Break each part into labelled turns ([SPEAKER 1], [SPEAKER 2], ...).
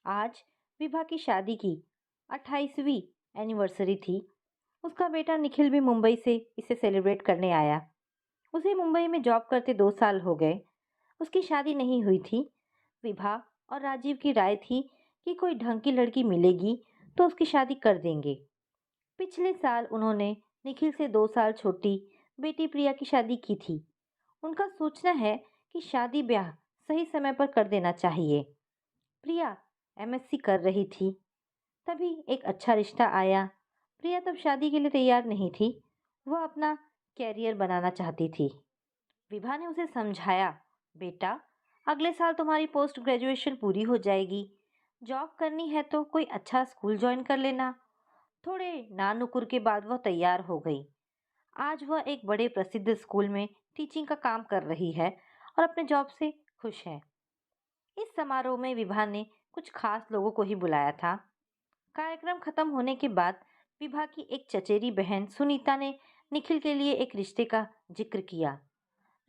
[SPEAKER 1] आज विभा की शादी की 28वीं एनिवर्सरी थी। उसका बेटा निखिल भी मुंबई से इसे सेलिब्रेट करने आया। उसे मुंबई में जॉब करते 2 साल हो गए। उसकी शादी नहीं हुई थी। विभा और राजीव की राय थी कि कोई ढंग की लड़की मिलेगी तो उसकी शादी कर देंगे। पिछले साल उन्होंने निखिल से 2 साल छोटी बेटी प्रिया की शादी की थी। उनका सोचना है कि शादी ब्याह सही समय पर कर देना चाहिए। प्रिया एमएससी कर रही थी, तभी एक अच्छा रिश्ता आया। प्रिया तब शादी के लिए तैयार नहीं थी। वह अपना कैरियर बनाना चाहती थी। विभा ने उसे समझाया, बेटा, अगले साल तुम्हारी पोस्ट ग्रेजुएशन पूरी हो जाएगी। जॉब करनी है तो कोई अच्छा स्कूल ज्वाइन कर लेना। थोड़े नानुकुर के बाद वह तैयार हो गई। आज वह एक बड़े प्रसिद्ध स्कूल में टीचिंग का काम कर रही है और अपने जॉब से खुश है। इस समारोह में विभा ने कुछ खास लोगों को ही बुलाया था। कार्यक्रम खत्म होने के बाद विभा की एक चचेरी बहन सुनीता ने निखिल के लिए एक रिश्ते का जिक्र किया।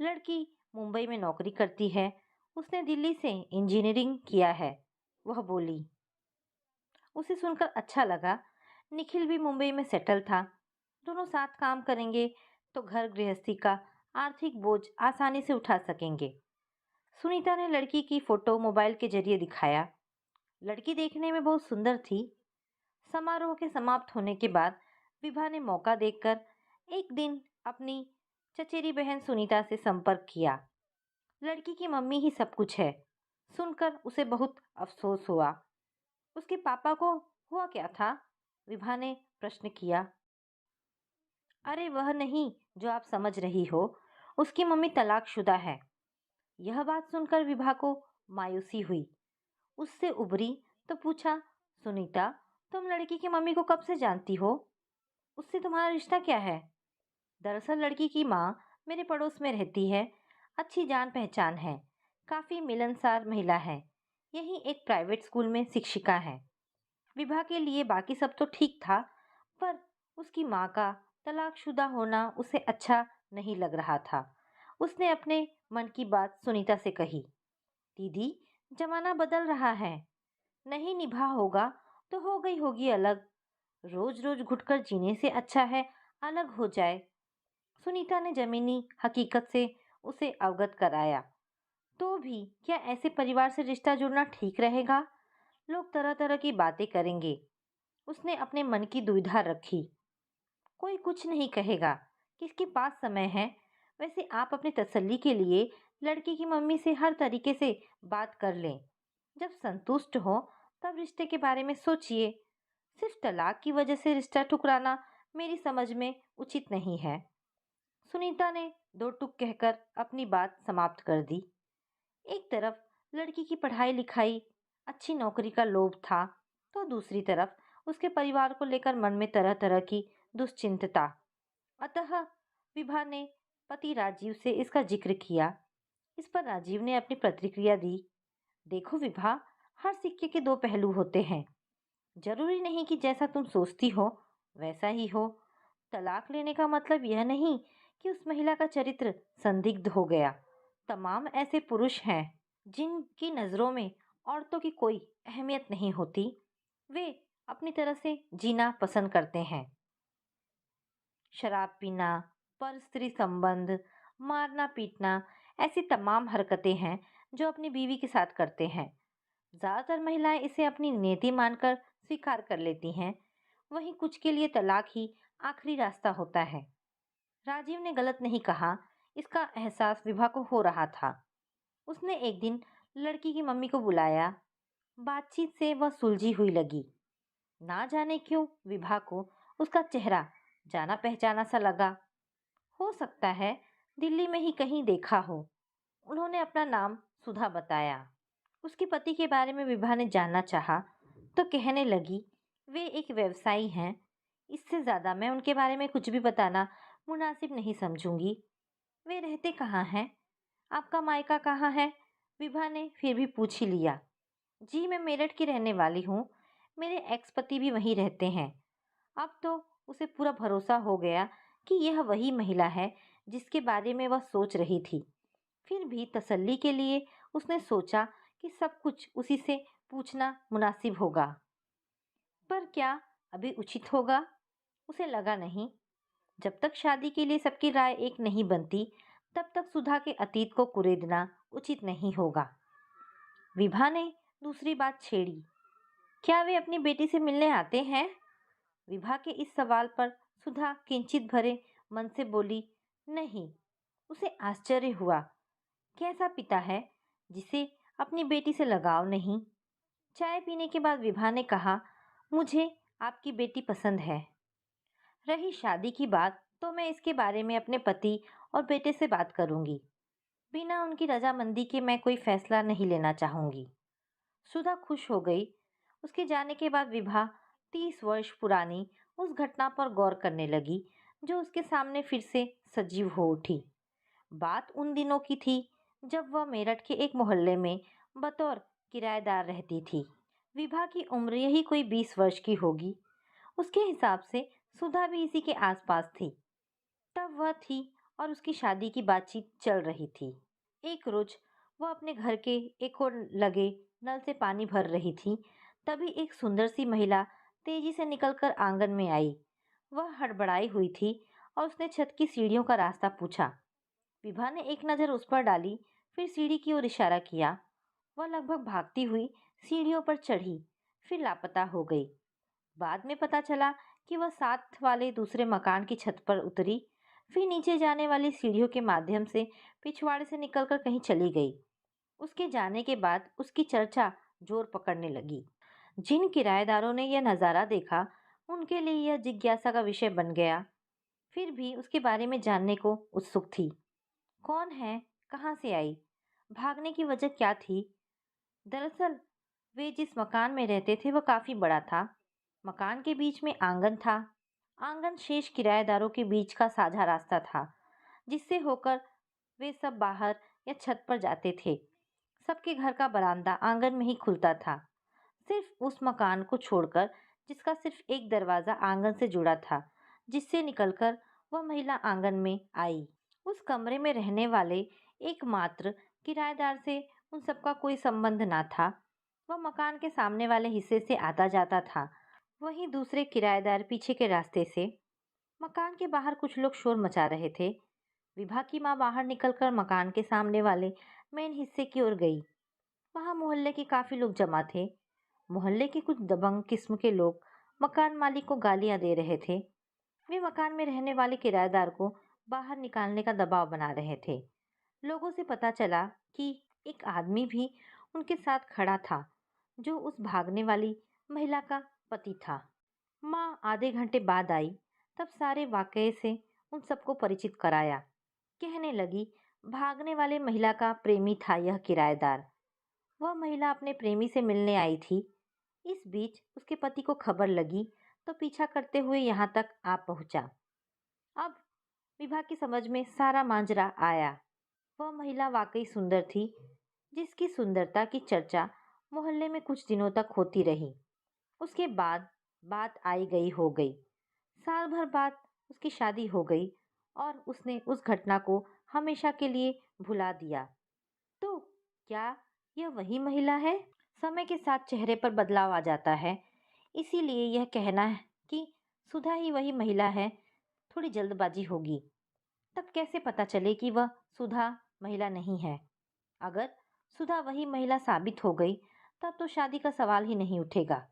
[SPEAKER 1] लड़की मुंबई में नौकरी करती है। उसने दिल्ली से इंजीनियरिंग किया है, वह बोली। उसे सुनकर अच्छा लगा। निखिल भी मुंबई में सेटल था। दोनों साथ काम करेंगे तो घर गृहस्थी का आर्थिक बोझ आसानी से उठा सकेंगे। सुनीता ने लड़की की फोटो मोबाइल के जरिए दिखाया। लड़की देखने में बहुत सुंदर थी। समारोह के समाप्त होने के बाद विभा ने मौका देखकर एक दिन अपनी चचेरी बहन सुनीता से संपर्क किया। लड़की की मम्मी ही सब कुछ है। सुनकर उसे बहुत अफसोस हुआ। उसके पापा को हुआ क्या था? विभा ने प्रश्न किया। अरे वह नहीं जो आप समझ रही हो। उसकी मम्मी तलाकशुदा है। यह बात सुनकर विभा को मायूसी हुई। उससे उभरी तो पूछा, सुनीता, तुम लड़की की मम्मी को कब से जानती हो? उससे तुम्हारा रिश्ता क्या है? दरअसल लड़की की माँ मेरे पड़ोस में रहती है। अच्छी जान पहचान है। काफी मिलनसार महिला है। यहीं एक प्राइवेट स्कूल में शिक्षिका है। विभा के लिए बाकी सब तो ठीक था, पर उसकी माँ का तलाकशुदा होना उसे अच्छा नहीं लग रहा था। उसने अपने मन की बात सुनीता से कही। दीदी, जमाना बदल रहा है। नहीं निभा होगा तो हो गई होगी अलग। रोज रोज घुटकर जीने से अच्छा है अलग हो जाए। सुनीता ने जमीनी हकीकत से उसे अवगत कराया। तो भी क्या ऐसे परिवार से रिश्ता जुड़ना ठीक रहेगा? लोग तरह तरह की बातें करेंगे। उसने अपने मन की दुविधा रखी। कोई कुछ नहीं कहेगा, किसके पास समय है। वैसे आप अपनी तसल्ली के लिए लड़की की मम्मी से हर तरीके से बात कर लें। जब संतुष्ट हो तब रिश्ते के बारे में सोचिए। सिर्फ तलाक की वजह से रिश्ता ठुकराना मेरी समझ में उचित नहीं है। सुनीता ने दो टूक कहकर अपनी बात समाप्त कर दी। एक तरफ लड़की की पढ़ाई लिखाई, अच्छी नौकरी का लोभ था, तो दूसरी तरफ उसके परिवार को लेकर मन में तरह तरह की दुश्चिंतता। अतः विभा ने पति राजीव से इसका जिक्र किया। इस पर राजीव ने अपनी प्रतिक्रिया दी। देखो विभा, हर सिक्के के दो पहलू होते हैं। जरूरी नहीं कि जैसा तुम सोचती हो वैसा ही हो। तलाक लेने का मतलब यह नहीं कि उस महिला का चरित्र संदिग्ध हो गया। तमाम ऐसे पुरुष हैं जिनकी नजरों में औरतों की कोई अहमियत नहीं होती। वे अपनी तरह से जीना पसंद करते हैं। शराब पीना, पर स्त्री संबंध, मारना पीटना, ऐसी तमाम हरकतें हैं जो अपनी बीवी के साथ करते हैं। ज्यादातर महिलाएं इसे अपनी नियति मानकर स्वीकार कर लेती हैं। वहीं कुछ के लिए तलाक ही आखिरी रास्ता होता है। राजीव ने गलत नहीं कहा। इसका एहसास विभा को हो रहा था। उसने एक दिन लड़की की मम्मी को बुलाया। बातचीत से वह सुलझी हुई लगी। ना जाने क्यों विभा को उसका चेहरा जाना पहचाना सा लगा। हो सकता है दिल्ली में ही कहीं देखा हो। उन्होंने अपना नाम सुधा बताया। उसके पति के बारे में विभा ने जानना चाहा तो कहने लगी, वे एक व्यवसायी हैं। इससे ज्यादा मैं उनके बारे में कुछ भी बताना मुनासिब नहीं समझूंगी। वे रहते कहाँ हैं? आपका मायका कहाँ है? विभा ने फिर भी पूछ ही लिया। जी, मैं मेरठ की रहने वाली हूँ। मेरे एक्स पति भी वहीं रहते हैं। अब तो उसे पूरा भरोसा हो गया कि यह वही महिला है जिसके बारे में वह सोच रही थी। फिर भी तसल्ली के लिए उसने सोचा कि सब कुछ उसी से पूछना मुनासिब होगा। पर क्या अभी उचित होगा? उसे लगा नहीं। जब तक शादी के लिए सबकी राय एक नहीं बनती, तब तक सुधा के अतीत को कुरेदना उचित नहीं होगा। विभा ने दूसरी बात छेड़ी। क्या वे अपनी बेटी से मिलने आते हैं? विभा के इस सवाल पर सुधा किंचित भरे मन से बोली, नहीं। उसे आश्चर्य हुआ। कैसा पिता है जिसे अपनी बेटी से लगाव नहीं? चाय पीने के बाद विभा ने कहा, मुझे आपकी बेटी पसंद है। रही शादी की बात, तो मैं इसके बारे में अपने पति और बेटे से बात करूंगी। बिना उनकी रजामंदी के मैं कोई फैसला नहीं लेना चाहूंगी। सुधा खुश हो गई। उसके जाने के बाद विभा 30 वर्ष पुरानी उस घटना पर गौर करने लगी जो उसके सामने फिर से सजीव हो उठी। बात उन दिनों की थी जब वह मेरठ के एक मोहल्ले में बतौर किराएदार रहती थी। विभा की उम्र यही कोई 20 वर्ष की होगी। उसके हिसाब से सुधा भी इसी के आसपास थी। तब वह थी और उसकी शादी की बातचीत चल रही थी। एक रोज वह अपने घर के एक और लगे नल से पानी भर रही थी। तभी एक सुंदर सी महिला तेजी से निकलकर आंगन में आई। वह हड़बड़ाई हुई थी और उसने छत की सीढ़ियों का रास्ता पूछा। विभा ने एक नज़र उस पर डाली, फिर सीढ़ी की ओर इशारा किया। वह लगभग भागती हुई सीढ़ियों पर चढ़ी, फिर लापता हो गई। बाद में पता चला कि वह साथ वाले दूसरे मकान की छत पर उतरी, फिर नीचे जाने वाली सीढ़ियों के माध्यम से पिछवाड़े से निकलकर कहीं चली गई। उसके जाने के बाद उसकी चर्चा जोर पकड़ने लगी। जिन किराएदारों ने यह नज़ारा देखा, उनके लिए यह जिज्ञासा का विषय बन गया। फिर भी उसके बारे में जानने को उत्सुक थी। कौन है? कहाँ से आई? भागने की वजह क्या थी? दरअसल वे जिस मकान में रहते थे वह काफी बड़ा था। मकान के बीच में आंगन था। आंगन शेष किराएदारों के बीच का साझा रास्ता था, जिससे होकर वे सब बाहर या छत पर जाते थे। सबके घर का बरामदा आंगन में ही खुलता था, सिर्फ उस मकान को छोड़कर जिसका सिर्फ एक दरवाजा आंगन से जुड़ा था, जिससे निकलकर वह महिला आंगन में आई। उस कमरे में रहने वाले एकमात्र किराएदार से उन सबका कोई संबंध ना था। वह मकान के सामने वाले हिस्से से आता जाता था, वहीं दूसरे किराएदार पीछे के रास्ते से। मकान के बाहर कुछ लोग शोर मचा रहे थे। विभा की माँ बाहर निकलकर मकान के सामने वाले मेन हिस्से की ओर गई। वहां मोहल्ले के काफी लोग जमा थे। मोहल्ले के कुछ दबंग किस्म के लोग मकान मालिक को गालियां दे रहे थे। वे मकान में रहने वाले किराएदार को बाहर निकालने का दबाव बना रहे थे। लोगों से पता चला कि एक आदमी भी उनके साथ खड़ा था, जो उस भागने वाली महिला का पति था। माँ आधे घंटे बाद आई, तब सारे वाकये से उन सबको परिचित कराया। कहने लगी, भागने वाले महिला का प्रेमी था यह किराएदार। वह महिला अपने प्रेमी से मिलने आई थी। इस बीच उसके पति को खबर लगी तो पीछा करते हुए यहाँ तक आ पहुंचा। अब विभा की समझ में सारा मांजरा आया। वह महिला वाकई सुंदर थी, जिसकी सुंदरता की चर्चा मोहल्ले में कुछ दिनों तक होती रही। उसके बाद बात आई गई हो गई। साल भर बाद उसकी शादी हो गई और उसने उस घटना को हमेशा के लिए भुला दिया। तो क्या यह वही महिला है? समय के साथ चेहरे पर बदलाव आ जाता है, इसीलिए यह कहना है कि सुधा ही वही महिला है थोड़ी जल्दबाजी होगी। तब कैसे पता चले कि वह सुधा महिला नहीं है? अगर सुधा वही महिला साबित हो गई, तब तो शादी का सवाल ही नहीं उठेगा।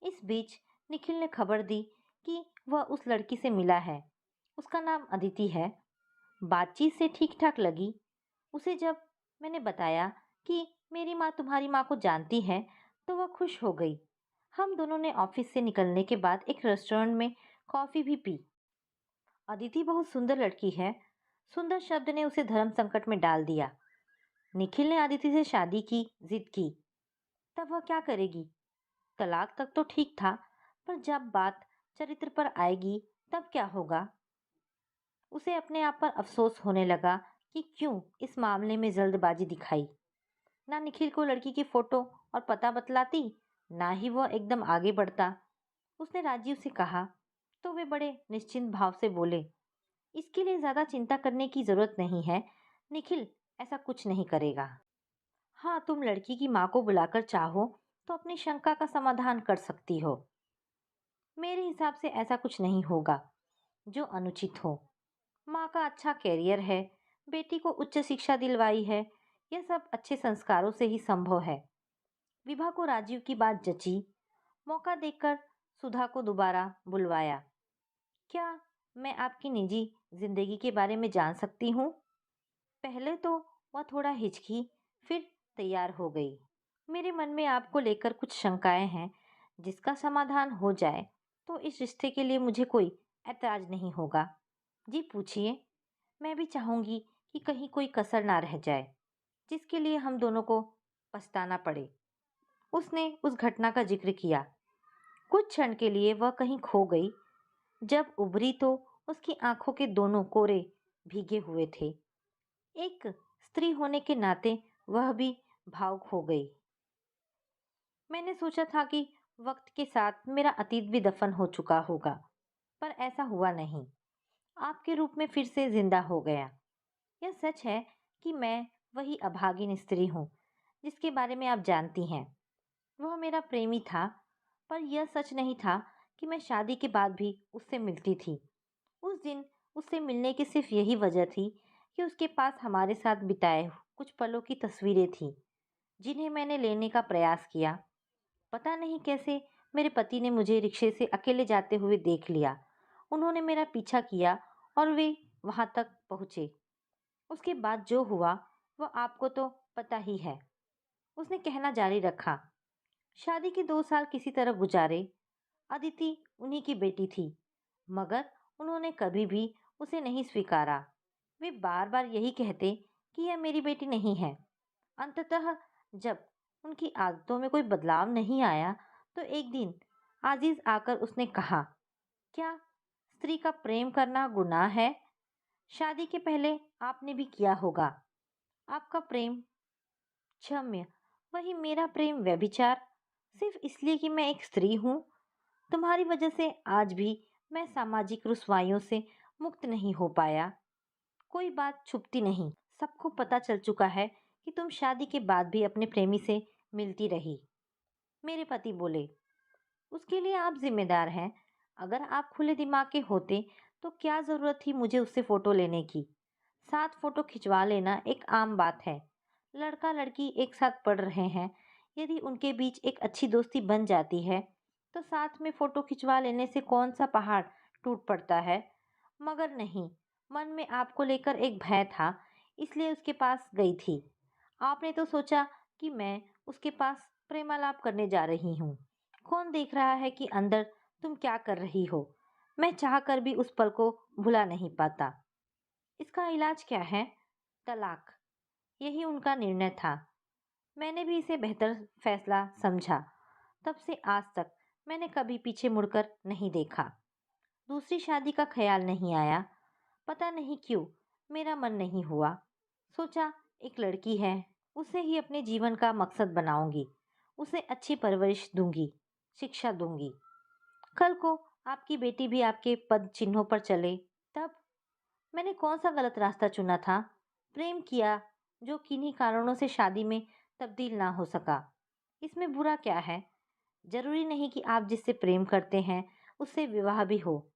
[SPEAKER 1] इस बीच निखिल ने खबर दी कि वह उस लड़की से मिला है। उसका नाम अदिति है। बातचीत से ठीक ठाक लगी। उसे जब मैंने बताया कि मेरी माँ तुम्हारी माँ को जानती है, तो वह खुश हो गई। हम दोनों ने ऑफिस से निकलने के बाद एक रेस्टोरेंट में कॉफी भी पी। अदिति बहुत सुंदर लड़की है। सुंदर शब्द ने उसे धर्म संकट में डाल दिया। निखिल ने अदिति से शादी की जिद की। तब वह क्या करेगी? तलाक तक तो ठीक था, पर जब बात चरित्र पर आएगी तब क्या होगा? उसे अपने आप पर अफसोस होने लगा कि क्यों इस मामले में जल्दबाजी दिखाई। ना निखिल को लड़की की फोटो और पता बतलाती, ना ही वह एकदम आगे बढ़ता। उसने राजीव से कहा तो वे बड़े निश्चिंत भाव से बोले, इसके लिए ज्यादा चिंता करने की जरूरत नहीं है। निखिल ऐसा कुछ नहीं करेगा। हाँ, तुम लड़की की माँ को बुलाकर चाहो तो अपनी शंका का समाधान कर सकती हो। मेरे हिसाब से ऐसा कुछ नहीं होगा जो अनुचित हो। माँ का अच्छा करियर है, बेटी को उच्च शिक्षा दिलवाई है, यह सब अच्छे संस्कारों से ही संभव है। विभा को राजीव की बात जची। मौका देखकर सुधा को दोबारा बुलवाया। क्या मैं आपकी निजी जिंदगी के बारे में जान सकती हूँ? पहले तो वह थोड़ा हिचकी, फिर तैयार हो गई। मेरे मन में आपको लेकर कुछ शंकाएं हैं, जिसका समाधान हो जाए तो इस रिश्ते के लिए मुझे कोई ऐतराज नहीं होगा। जी पूछिए। मैं भी चाहूंगी कि कहीं कोई कसर ना रह जाए, जिसके लिए हम दोनों को पछताना पड़े। उसने उस घटना का जिक्र किया। कुछ क्षण के लिए वह कहीं खो गई। जब उभरी तो उसकी आंखों के दोनों कोरे भीगे हुए थे। एक स्त्री होने के नाते वह भी भावुक हो गई। मैंने सोचा था कि वक्त के साथ मेरा अतीत भी दफन हो चुका होगा, पर ऐसा हुआ नहीं। आपके रूप में फिर से जिंदा हो गया। यह सच है कि मैं वही अभागिन स्त्री हूँ जिसके बारे में आप जानती हैं। वह मेरा प्रेमी था, पर यह सच नहीं था कि मैं शादी के बाद भी उससे मिलती थी। उस दिन उससे मिलने की सिर्फ यही वजह थी कि उसके पास हमारे साथ बिताए कुछ पलों की तस्वीरें थीं, जिन्हें मैंने लेने का प्रयास किया। पता नहीं कैसे मेरे पति ने मुझे रिक्शे से अकेले जाते हुए देख लिया। उन्होंने मेरा पीछा किया और वे वहां तक पहुंचे। उसके बाद जो हुआ वह आपको तो पता ही है। उसने कहना जारी रखा। शादी के 2 साल किसी तरह गुजारे। अदिति उन्हीं की बेटी थी, मगर उन्होंने कभी भी उसे नहीं स्वीकारा। वे बार बार यही कहते कि यह मेरी बेटी नहीं है। अंततः जब उनकी आदतों में कोई बदलाव नहीं आया, तो एक दिन आजीज आकर उसने कहा, क्या स्त्री का प्रेम करना गुनाह है? शादी के पहले आपने भी किया होगा। आपका प्रेम क्षम्य, वही मेरा प्रेम व्यभिचार। सिर्फ इसलिए कि मैं एक स्त्री हूँ। तुम्हारी वजह से आज भी मैं सामाजिक रुसवाइयों से मुक्त नहीं हो पाया। कोई बात छुपती नहीं, सबको पता चल चुका है कि तुम शादी के बाद भी अपने प्रेमी से मिलती रही। मेरे पति बोले, उसके लिए आप जिम्मेदार हैं। अगर आप खुले दिमाग के होते तो क्या जरूरत थी मुझे उससे फोटो लेने की? साथ फोटो खिंचवा लेना एक आम बात है। लड़का लड़की एक साथ पढ़ रहे हैं, यदि उनके बीच एक अच्छी दोस्ती बन जाती है तो साथ में फोटो खिंचवा लेने से कौन सा पहाड़ टूट पड़ता है। मगर नहीं, मन में आपको लेकर एक भय था, इसलिए उसके पास गई थी। आपने तो सोचा कि मैं उसके पास प्रेमालाप करने जा रही हूँ। कौन देख रहा है कि अंदर तुम क्या कर रही हो? मैं चाह कर भी उस पल को भुला नहीं पाता। इसका इलाज क्या है? तलाक। यही उनका निर्णय था। मैंने भी इसे बेहतर फैसला समझा। तब से आज तक मैंने कभी पीछे मुड़कर नहीं देखा। दूसरी शादी का ख्याल नहीं आया। पता नहीं क्यों मेरा मन नहीं हुआ। सोचा एक लड़की है, उसे ही अपने जीवन का मकसद बनाऊंगी। उसे अच्छी परवरिश दूंगी, शिक्षा दूंगी। कल को आपकी बेटी भी आपके पद चिन्हों पर चले, तब? मैंने कौन सा गलत रास्ता चुना था? प्रेम किया जो किन्हीं कारणों से शादी में तब्दील ना हो सका। इसमें बुरा क्या है? जरूरी नहीं कि आप जिससे प्रेम करते हैं उससे विवाह भी हो।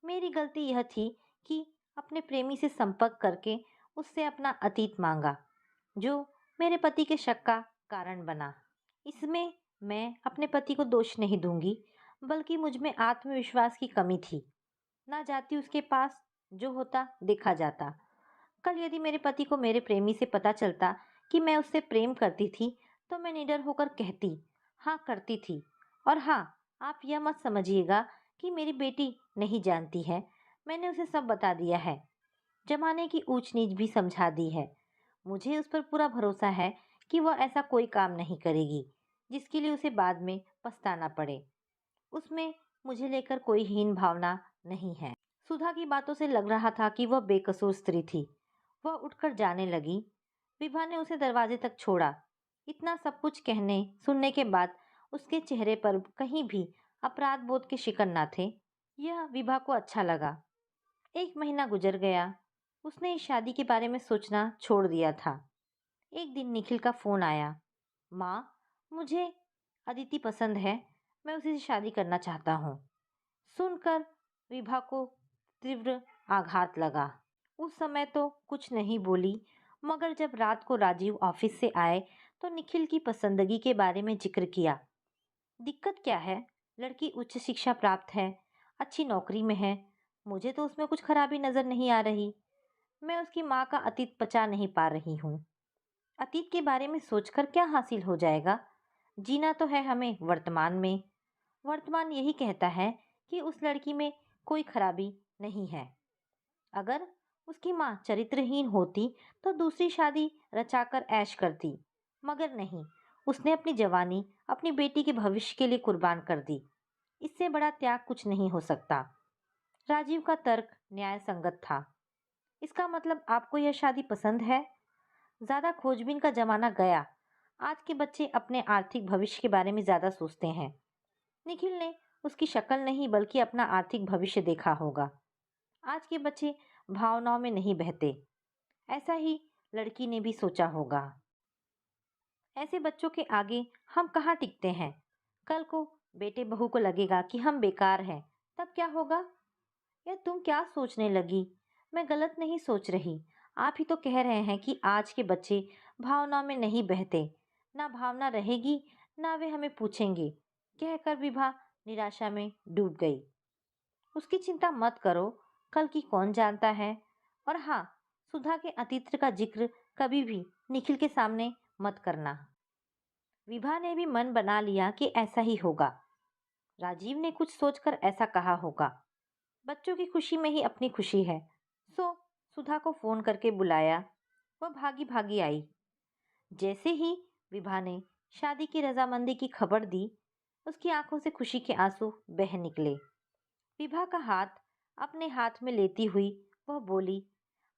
[SPEAKER 1] मेरी गलती यह थी कि अपने प्रेमी से संपर्क करके उससे अपना अतीत मांगा, जो मेरे पति के शक का कारण बना। इसमें मैं अपने पति को दोष नहीं दूंगी, बल्कि मुझ में आत्मविश्वास की कमी थी। ना जाती उसके पास, जो होता देखा जाता। कल यदि मेरे पति को मेरे प्रेमी से पता चलता कि मैं उससे प्रेम करती थी, तो मैं निडर होकर कहती, हाँ करती थी। और हाँ, आप यह मत समझिएगा कि मेरी बेटी नहीं जानती है। मैंने उसे सब बता दिया है। जमाने की ऊंच नीच भी समझा दी है। मुझे उस पर पूरा भरोसा है कि वह ऐसा कोई काम नहीं करेगी जिसके लिए उसे बाद में पछताना पड़े। उसमें मुझे लेकर कोई हीन भावना नहीं है। सुधा की बातों से लग रहा था कि वह बेकसूर स्त्री थी। वह उठकर जाने लगी। विभा ने उसे दरवाजे तक छोड़ा। इतना सब कुछ कहने सुनने के बाद उसके चेहरे पर कहीं भी अपराध बोध के शिकन न थे। यह विभा को अच्छा लगा। 1 महीना गुजर गया। उसने इस शादी के बारे में सोचना छोड़ दिया था। एक दिन निखिल का फोन आया। माँ, मुझे अदिति पसंद है, मैं उसी से शादी करना चाहता हूँ। सुनकर विभा को तीव्र आघात लगा। उस समय तो कुछ नहीं बोली, मगर जब रात को राजीव ऑफिस से आए तो निखिल की पसंदगी के बारे में जिक्र किया। दिक्कत क्या है? लड़की उच्च शिक्षा प्राप्त है, अच्छी नौकरी में है। मुझे तो उसमें कुछ खराबी नजर नहीं आ रही। मैं उसकी माँ का अतीत पचा नहीं पा रही हूँ। अतीत के बारे में सोचकर क्या हासिल हो जाएगा? जीना तो है हमें वर्तमान में। वर्तमान यही कहता है कि उस लड़की में कोई खराबी नहीं है। अगर उसकी माँ चरित्रहीन होती तो दूसरी शादी रचाकर ऐश करती, मगर नहीं, उसने अपनी जवानी अपनी बेटी के भविष्य के लिए कुर्बान कर दी। इससे बड़ा त्याग कुछ नहीं हो सकता। राजीव का तर्क न्याय संगत था। इसका मतलब आपको यह शादी पसंद है? ज्यादा खोजबीन का जमाना गया। आज के बच्चे अपने आर्थिक भविष्य के बारे में ज्यादा सोचते हैं। निखिल ने उसकी शक्ल नहीं बल्कि अपना आर्थिक भविष्य देखा होगा। आज के बच्चे भावनाओं में नहीं बहते। ऐसा ही लड़की ने भी सोचा होगा। ऐसे बच्चों के आगे हम कहाँ टिकते हैं? कल को बेटे बहू को लगेगा कि हम बेकार हैं, तब क्या होगा? या तुम क्या सोचने लगी? मैं गलत नहीं सोच रही। आप ही तो कह रहे हैं कि आज के बच्चे भावनाओं में नहीं बहते। ना भावना रहेगी, ना वे हमें पूछेंगे, कहकर विभा निराशा में डूब गई। उसकी चिंता मत करो, कल की कौन जानता है। और हाँ, सुधा के अतीत का जिक्र कभी भी निखिल के सामने मत करना। विभा ने भी मन बना लिया कि ऐसा ही होगा। राजीव ने कुछ सोचकर ऐसा कहा होगा। बच्चों की खुशी में ही अपनी खुशी है। सो सुधा को फोन करके बुलाया। वह भागी भागी आई। जैसे ही विभा ने शादी की रजामंदी की खबर दी, उसकी आंखों से खुशी के आंसू बह निकले। विभा का हाथ अपने हाथ में लेती हुई वह बोली,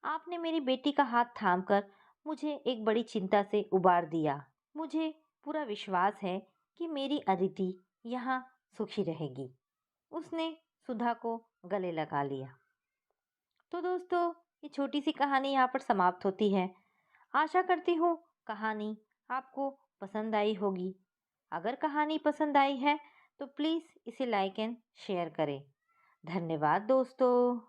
[SPEAKER 1] आपने मेरी बेटी का हाथ थामकर मुझे एक बड़ी चिंता से उबार दिया। मुझे पूरा विश्वास है कि मेरी अदिति यहाँ सुखी रहेगी। उसने सुधा को गले लगा लिया। तो दोस्तों, ये छोटी सी कहानी यहाँ पर समाप्त होती है। आशा करती हूँ कहानी आपको पसंद आई होगी। अगर कहानी पसंद आई है तो प्लीज़ इसे लाइक एंड शेयर करें। धन्यवाद दोस्तों।